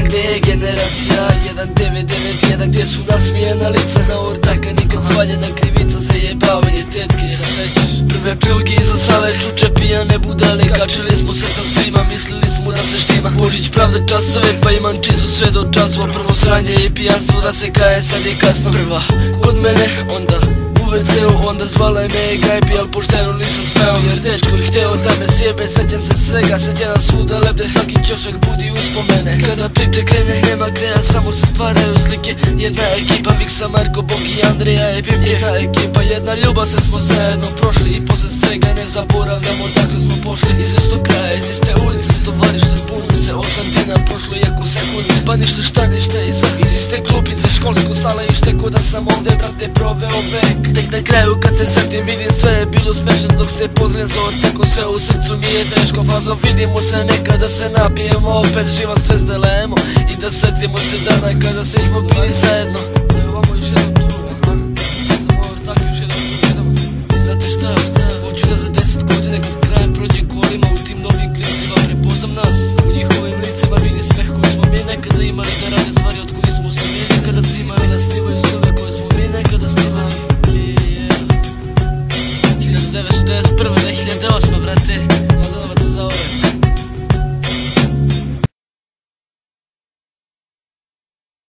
gde je generacija 1991, gdje su nasmijena lica na ortaka, nikad svaljena krivica za jebavanje tetkica. Sećaš prve prilge iza sale, čuče pijane budale, kačili smo se sa svima, mislili smo da se štima. Božić pravda časove, pa imam čizu sve do časova. Prvo sranje i pijanstvo, da se kaje, sad je kasno. Prva kod mene, onda u WC-u, onda zvala je me gajbi, al pošteno nisam smeo, jer dečko je hteo da me sjebe. Sećam se svega, sećam svuda lebde, svaki ćošak budi uspomene. Kada priče krene, nema greja, samo se stvaraju slike. Jedna ekipa, Miksa, Marko, Bog i Andreja je Biblje. Jedna ekipa, jedna ljubav, sve smo zajedno prošli i posle svega ne zaboravljamo dakle smo pošli. Iz istog kraja, iz iste ulice, stovarište, spunim se 8 dina, prošlo jako sekundi. Spanište, štanište, iz iste klupice, školsko salaište, ko da sam ovde, brate, proveo vek. Tek na kraju kad se setim vidim sve je bilo smešno, dok se pozdravljam za orteko, sve u srcu mi je teško. Fazo vidimo se nekada se napijemo, opet život sve zdelemo i da setimo se dana kada svi smo bili zajedno. Evo vamo još jedan tu, sam ortak još jedan tu jedemo. I znate šta, hoću da za 10 godine kad krajem prođe kolima u tim novim klincima prepoznam nas. U njihovim licima vidi smeh koji smo mi nekada imali, da rade stvari od koji smo se mi nekada cimali, da snimaju snove koje smo mi nekada snimali. 1991